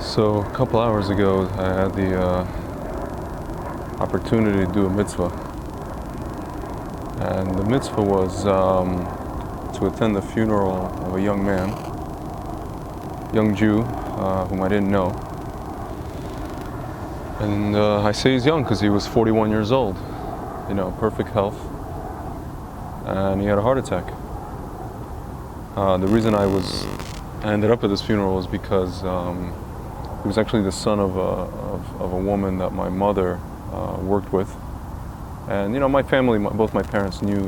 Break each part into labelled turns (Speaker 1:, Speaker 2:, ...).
Speaker 1: So a couple hours ago, I had the opportunity to do a mitzvah, and the mitzvah was to attend the funeral of a young man, young Jew, whom I didn't know. And I say he's young because he was 41 years old, perfect health, and he had a heart attack. The reason I ended up at this funeral was because he was actually the son of a woman that my mother worked with, and my family, both my parents knew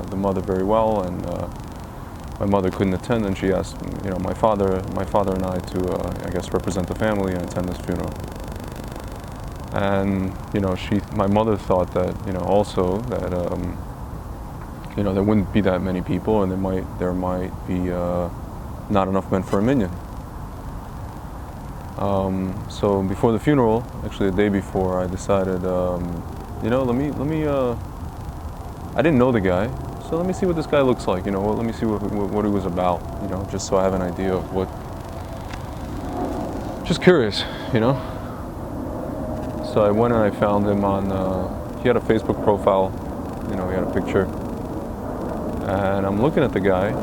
Speaker 1: the mother very well, and my mother couldn't attend, and she asked my father and I to represent the family and attend this funeral. And my mother thought that also that there wouldn't be that many people, and there might be not enough men for a minyan. So before the funeral, actually the day before, I decided, let me. I didn't know the guy, so let me see what this guy looks like. Let me see what he was about. Just so I have an idea of what. Just curious, So I went and I found him on. He had a Facebook profile. He had a picture, and I'm looking at the guy.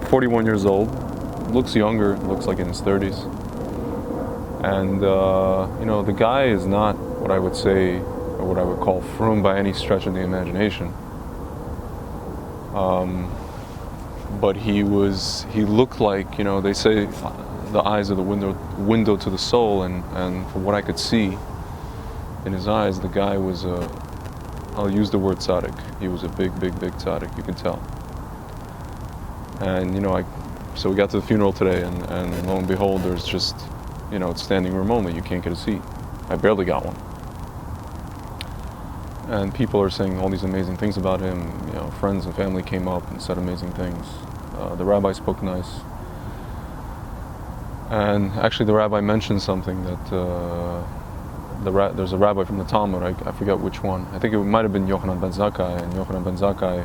Speaker 1: 41 years old. Looks younger, looks like in his 30s. And, the guy is not what I would say, or what I would call frum by any stretch of the imagination. But he looked like, they say the eyes are the window to the soul, and from what I could see in his eyes, the guy was I'll use the word tzaddik. He was a big tzaddik, you can tell. And, so we got to the funeral today, and lo and behold, there's just, it's standing room only. You can't get a seat. I barely got one. And people are saying all these amazing things about him. Friends and family came up and said amazing things. The rabbi spoke nice. And actually, the rabbi mentioned something that there's a rabbi from the Talmud. I forget which one. I think it might have been Yochanan ben Zakkai. And Yochanan ben Zakkai,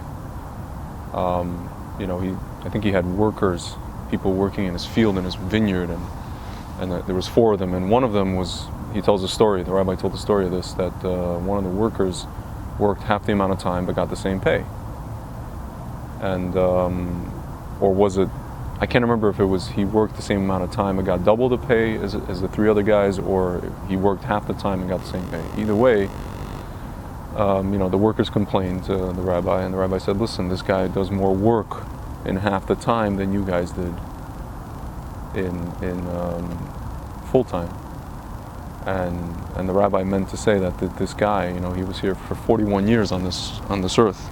Speaker 1: I think he had workers, people working in his field, in his vineyard, and there was 4 of them, and one of them was, he tells a story, the rabbi told the story of this, that one of the workers worked half the amount of time but got the same pay. And, or was it, I can't remember if it was he worked the same amount of time and got double the pay as the 3 other guys, or he worked half the time and got the same pay. Either way, the workers complained to the rabbi, and the rabbi said, listen, this guy does more work in half the time than you guys did in full time. And the rabbi meant to say that this guy, he was here for 41 years on this earth.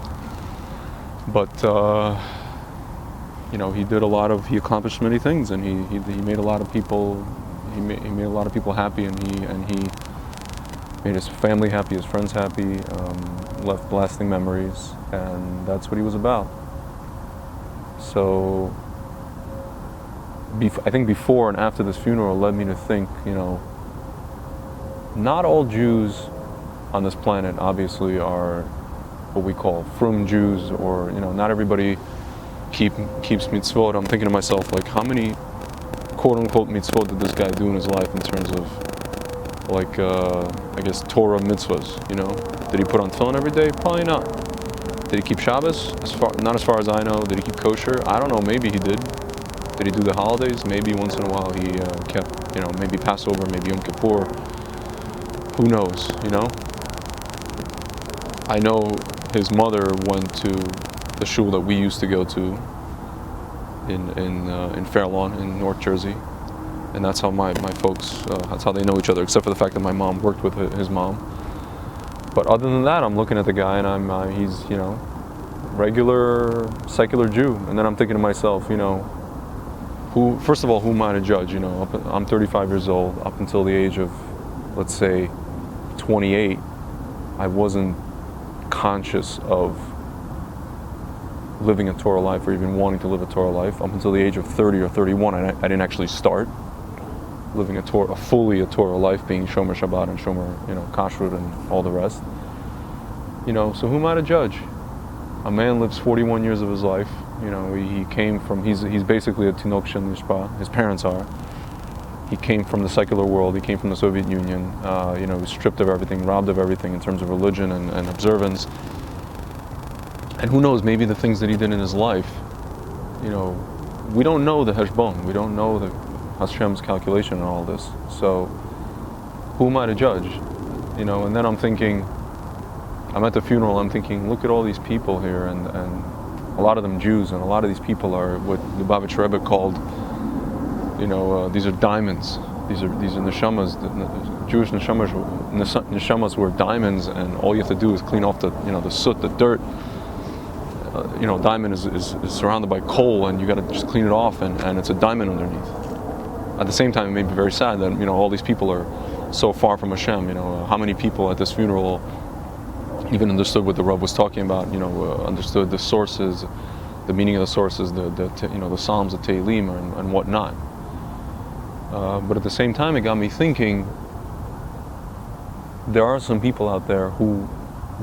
Speaker 1: But he accomplished many things, and he made a lot of people made a lot of people happy, and he made his family happy, his friends happy, left lasting memories, and that's what he was about. So I think before and after this funeral led me to think, not all Jews on this planet obviously are what we call frum Jews, or not everybody keeps mitzvot. I'm thinking to myself, like, how many quote-unquote mitzvot did this guy do in his life in terms of, like, Torah mitzvahs, Did he put on tefillin every day? Probably not. Did he keep Shabbos? Not as far as I know. Did he keep kosher? I don't know, maybe he did. Did he do the holidays? Maybe once in a while he kept, maybe Passover, maybe Yom Kippur. Who knows, I know his mother went to the shul that we used to go to in Fair Lawn in North Jersey, and that's how my folks, that's how they know each other, except for the fact that my mom worked with his mom. But other than that, I'm looking at the guy, and he's, regular secular Jew, and then I'm thinking to myself, first of all, who am I to judge? I'm 35 years old. Up until the age of, let's say, 28, I wasn't conscious of living a Torah life, or even wanting to live a Torah life. Up until the age of 30 or 31, I didn't actually start living a fully Torah life, being Shomer Shabbat and Shomer, Kashrut and all the rest. So who am I to judge? A man lives 41 years of his life. He came from, he's basically a Tinok Shel Nishpa, his parents are. He came from the secular world. He came from the Soviet Union. He was stripped of everything, robbed of everything in terms of religion and observance. And who knows, maybe the things that he did in his life, we don't know the heshbon. We don't know the Hashem's calculation and all this. So who am I to judge? And then I'm thinking, I'm at the funeral, I'm thinking, look at all these people here, and a lot of them Jews, and a lot of these people are what the Lubavitch Rebbe called, these are diamonds. These are neshamas. The Jewish neshamas were diamonds, and all you have to do is clean off the soot, the dirt. Diamond is surrounded by coal, and you got to just clean it off, and it's a diamond underneath. At the same time, it made me very sad that all these people are so far from Hashem. How many people at this funeral even understood what the Rav was talking about? Understood the sources, the meaning of the sources, the Psalms, the Tehillim, and whatnot. But at the same time, it got me thinking. There are some people out there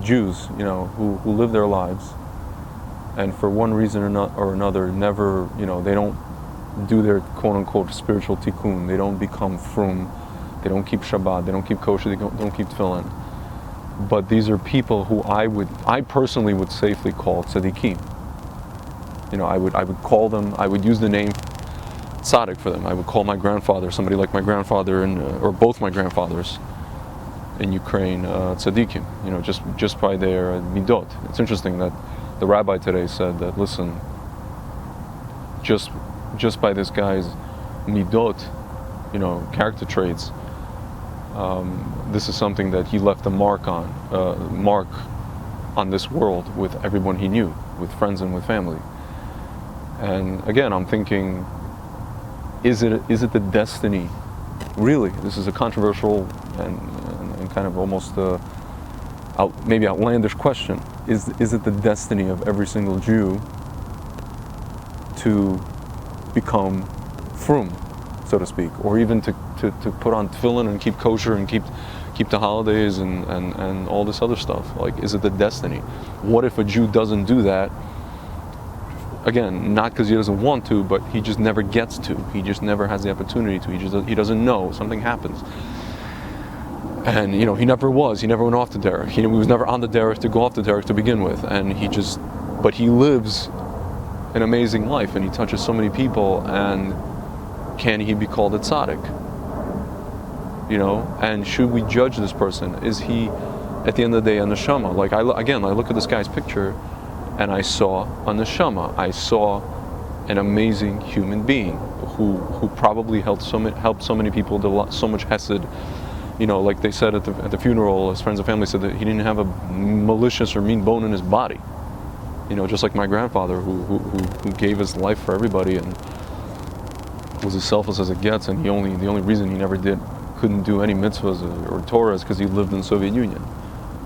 Speaker 1: Jews, who live their lives, and for one reason or another, never, they don't do their quote-unquote spiritual tikkun. They don't become frum. They don't keep Shabbat. They don't keep kosher. They don't keep tefillin. But these are people who I personally would safely call tzaddikim. I would call them. I would use the name Tzaddik for them. I would call my grandfather, somebody like my grandfather, or both my grandfathers in Ukraine, tzaddikim. Just by their midot. It's interesting that the rabbi today said that, listen, just by this guy's midot, character traits, this is something that he left a mark on this world with everyone he knew, with friends and with family. And again, I'm thinking, is it the destiny? Really, this is a controversial and kind of almost maybe outlandish question. Is it the destiny of every single Jew to become frum, so to speak, or even to put on tefillin and keep kosher and keep the holidays and all this other stuff? Like, is it the destiny? What if a Jew doesn't do that? Again, not because he doesn't want to, but he just never gets to. He just never has the opportunity to. He doesn't know. Something happens. And he never went off the derech. He was never on the derech to go off the derech to begin with. And but he lives an amazing life, and he touches so many people. And can he be called a tzaddik? And should we judge this person? Is he, at the end of the day, a neshama? Like I look at this guy's picture, and I saw a neshama. I saw an amazing human being who probably helped so many people, did so much hesed. Like they said at the funeral, his friends and family said that he didn't have a malicious or mean bone in his body. Just like my grandfather, who gave his life for everybody and was as selfless as it gets. And the only reason he never couldn't do any mitzvahs or Torah is because he lived in the Soviet Union.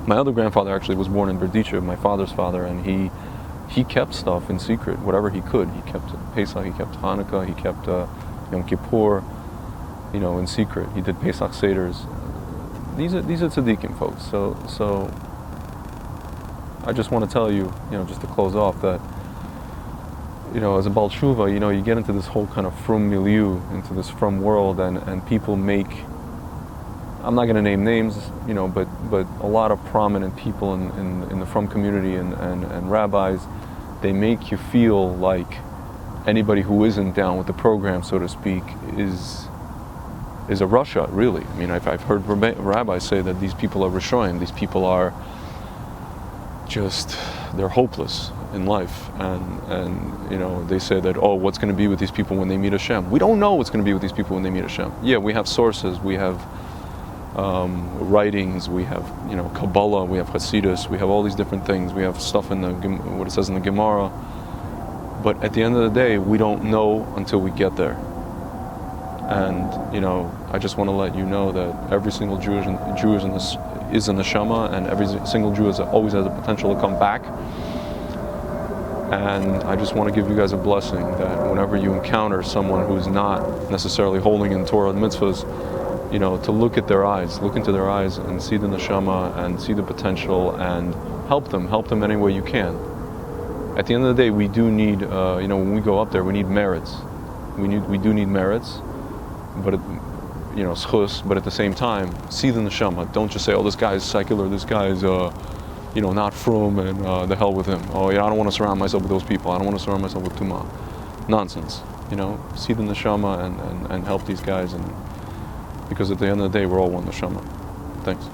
Speaker 1: My other grandfather actually was born in Berdichev, my father's father, and he kept stuff in secret, whatever he could. He kept Pesach, he kept Hanukkah, he kept Yom Kippur, in secret. He did Pesach Seders. These are tzaddikim, folks. So I just want to tell you, just to close off, that as a Baal Tshuva, you get into this whole kind of frum milieu, into this frum world, and people make, I'm not going to name names, but a lot of prominent people in the frum community and rabbis, they make you feel like anybody who isn't down with the program, so to speak, is a Russia, really. I mean, I've heard rabbis say that these people are Rishoyim, these people are they're hopeless in life, and they say that, what's going to be with these people when they meet Hashem? We don't know what's going to be with these people when they meet Hashem. Yeah, we have sources, we have writings, we have Kabbalah, we have Hasidus, we have all these different things, we have stuff in what it says in the Gemara, but at the end of the day, we don't know until we get there. And I just want to let you know that every single Jew is in the neshama, and every single Jew always has the potential to come back. And I just want to give you guys a blessing that whenever you encounter someone who's not necessarily holding in Torah and mitzvahs, to look into their eyes and see the neshama and see the potential and help them any way you can. At the end of the day, we do need, when we go up there, we need merits. We do need merits, but schus, but at the same time, see the neshama. Don't just say, oh, this guy's secular, this guy's, not frum, and the hell with him. Oh, yeah, I don't want to surround myself with those people. I don't want to surround myself with tuma. Nonsense. See the neshama and help these guys, and because at the end of the day, we're all one neshama. Thanks.